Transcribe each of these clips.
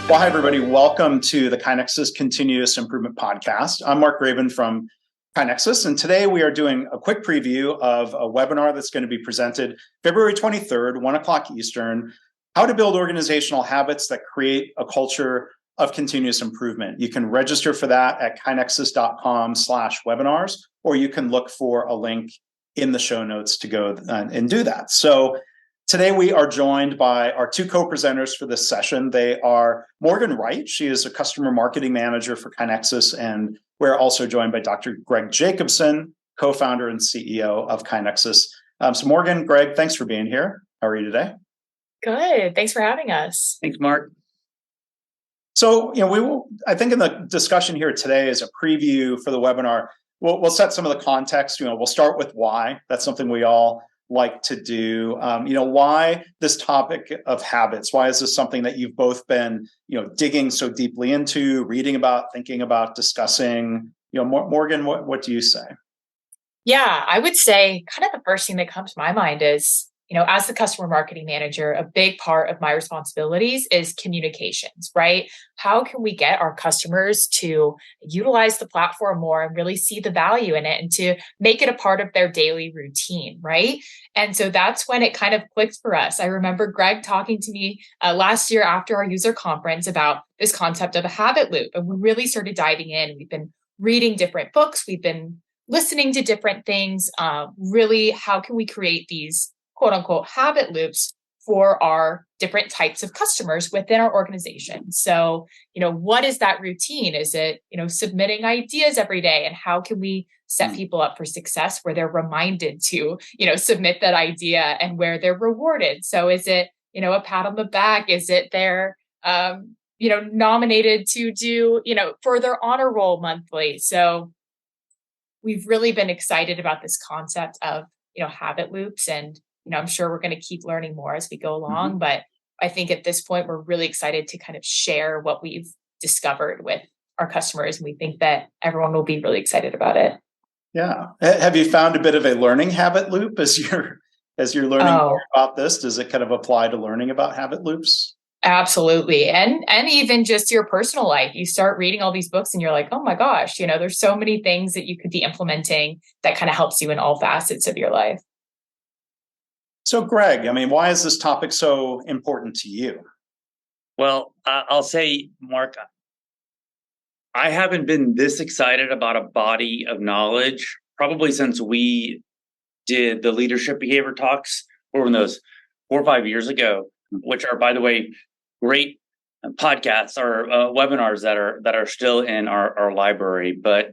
Well, hi, everybody. Welcome to the KaiNexus Continuous Improvement Podcast. I'm Mark Graven from KaiNexus, and today we are doing a quick preview of a webinar that's going to be presented February 23rd, 1 o'clock Eastern, How to Build Organizational Habits That Create a Culture of Continuous Improvement. You can register for that at kainexus.com/webinars, or you can look for a link in the show notes to go and do that. So today we are joined by our two co-presenters for this session. They are Morgan Wright. She is a customer marketing manager for KaiNexus, and we're also joined by Dr. Greg Jacobson, co-founder and CEO of KaiNexus. So Morgan, Greg, thanks for being here. How are you today? Good. Thanks for having us. Thanks, Mark. So, I think in the discussion here today is a preview for the webinar. We'll set some of the context. We'll start with why. That's something we all like to do. Why this topic of habits? Why is this something that you've both been, digging so deeply into, reading about, thinking about, discussing? Morgan, what do you say? Yeah, I would say kind of the first thing that comes to my mind is, as the customer marketing manager, a big part of my responsibilities is communications, right? How can we get our customers to utilize the platform more and really see the value in it and to make it a part of their daily routine, right? And so that's when it kind of clicked for us. I remember Greg talking to me last year after our user conference about this concept of a habit loop. And we really started diving in. We've been reading different books. We've been listening to different things. Really, how can we create these quote unquote habit loops for our different types of customers within our organization? So, what is that routine? Is it, submitting ideas every day? And how can we set people up for success where they're reminded to, submit that idea and where they're rewarded? So is it, a pat on the back? Is it they're, nominated to do, further honor roll monthly? So we've really been excited about this concept of, habit loops. And I'm sure we're going to keep learning more as we go along, but I think at this point, we're really excited to kind of share what we've discovered with our customers. And we think that everyone will be really excited about it. Yeah. Have you found a bit of a learning habit loop as you're learning more about this? Does it kind of apply to learning about habit loops? Absolutely. And even just your personal life, you start reading all these books and you're like, oh my gosh, there's so many things that you could be implementing that kind of helps you in all facets of your life. So, Greg, why is this topic so important to you? Well, I'll say, Mark, I haven't been this excited about a body of knowledge probably since we did the leadership behavior talks over those 4 or 5 years ago, which are, by the way, great podcasts or webinars that are still in our library. But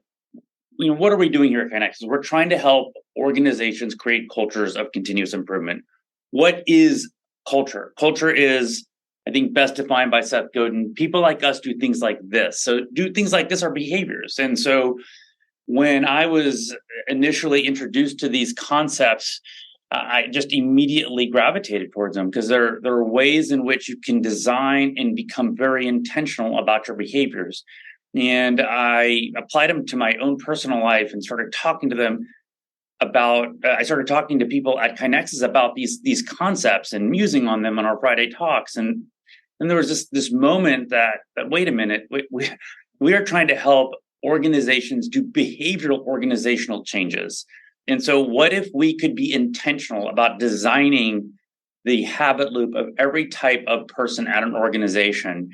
what are we doing here at KaiNexus? We're trying to help organizations create cultures of continuous improvement. What is culture? Culture is, I think, best defined by Seth Godin. People like us do things like this. So do things like this are behaviors. And so when I was initially introduced to these concepts, I just immediately gravitated towards them because there are ways in which you can design and become very intentional about your behaviors. And I applied them to my own personal life and started talking to them about, I started talking to people at KaiNexus about these concepts and musing on them on our Friday talks. And then there was this moment that wait a minute, we are trying to help organizations do behavioral organizational changes. And so what if we could be intentional about designing the habit loop of every type of person at an organization?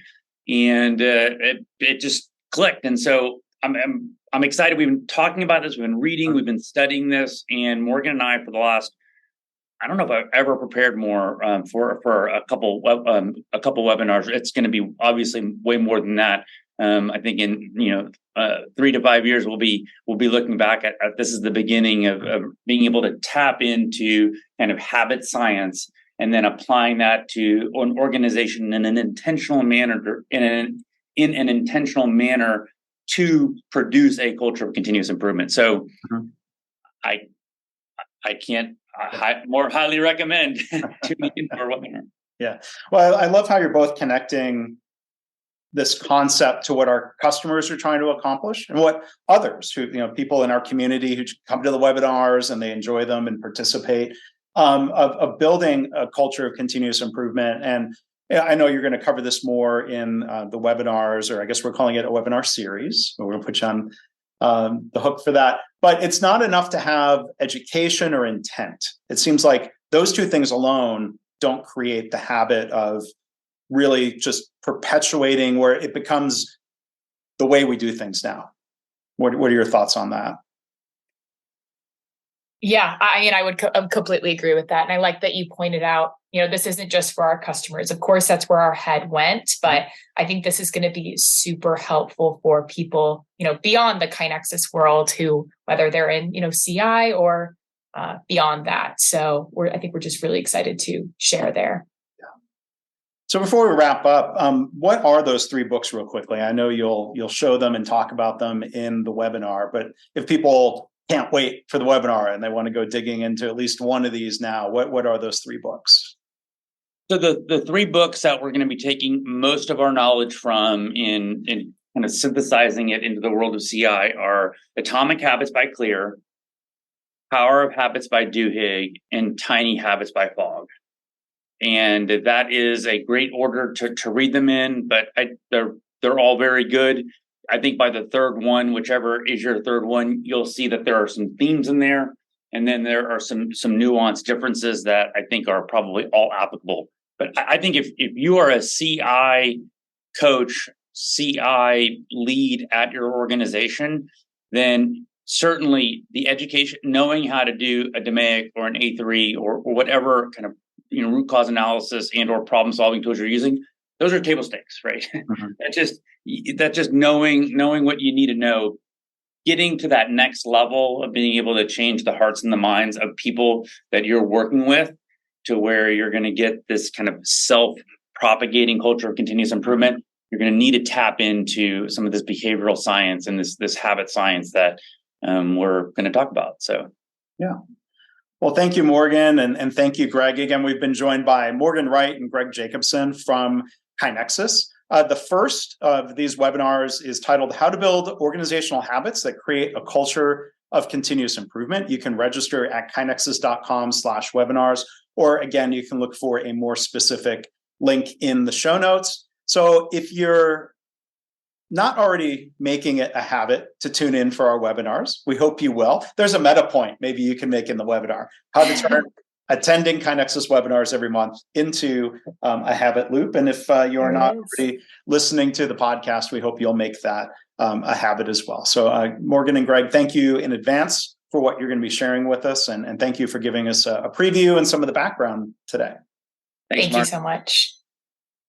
And it just clicked. And so I'm excited. We've been talking about this. We've been reading. We've been studying this. And Morgan and I, for the last, I don't know if I've ever prepared more for a couple webinars. It's going to be obviously way more than that. I think in 3 to 5 years we'll be looking back at this is the beginning of being able to tap into kind of habit science and then applying that to an organization in an intentional manner in an intentional manner to produce a culture of continuous improvement. So I can't more highly recommend tuning in for a webinar. Yeah. Well, I love how you're both connecting this concept to what our customers are trying to accomplish and what others who, people in our community who come to the webinars and they enjoy them and participate, of building a culture of continuous improvement. And I know you're going to cover this more in the webinars, or I guess we're calling it a webinar series. We're going to put you on the hook for that. But it's not enough to have education or intent. It seems like those two things alone don't create the habit of really just perpetuating where it becomes the way we do things now. What are your thoughts on that? Yeah, I would completely agree with that. And I like that you pointed out, this isn't just for our customers. Of course, that's where our head went, but I think this is going to be super helpful for people, beyond the KaiNexus world, who, whether they're in, CI or beyond that. So I think we're just really excited to share there. So before we wrap up, what are those 3 books real quickly? I know you'll show them and talk about them in the webinar, but if people can't wait for the webinar and they want to go digging into at least one of these now, what are those 3 books? So the 3 books that we're going to be taking most of our knowledge from in kind of synthesizing it into the world of CI are Atomic Habits by Clear, Power of Habits by Duhigg, and Tiny Habits by Fogg. And that is a great order to read them in, but they're all very good. I think by the 3rd one, whichever is your 3rd one, you'll see that there are some themes in there, and then there are some nuanced differences that I think are probably all applicable. But I think if you are a CI coach, CI lead at your organization, then certainly the education, knowing how to do a DMAIC or an A3 or whatever kind of root cause analysis and or problem solving tools you're using, those are table stakes, right? Mm-hmm. That's just knowing what you need to know, getting to that next level of being able to change the hearts and the minds of people that you're working with, to where you're going to get this kind of self-propagating culture of continuous improvement. You're going to need to tap into some of this behavioral science and this habit science that we're going to talk about. So, yeah. Well, thank you, Morgan, and thank you, Greg. Again, we've been joined by Morgan Wright and Greg Jacobson from KaiNexus. The first of these webinars is titled How to Build Organizational Habits That Create a Culture of Continuous Improvement. You can register at kainexus.com/webinars, or again, you can look for a more specific link in the show notes. So if you're not already making it a habit to tune in for our webinars, we hope you will. There's a meta point maybe you can make in the webinar, how to turn attending KaiNexus webinars every month into a habit loop. And if you're not already listening to the podcast, we hope you'll make that a habit as well. So Morgan and Greg, thank you in advance for what you're going to be sharing with us. And thank you for giving us a preview and some of the background today. Thank you so much.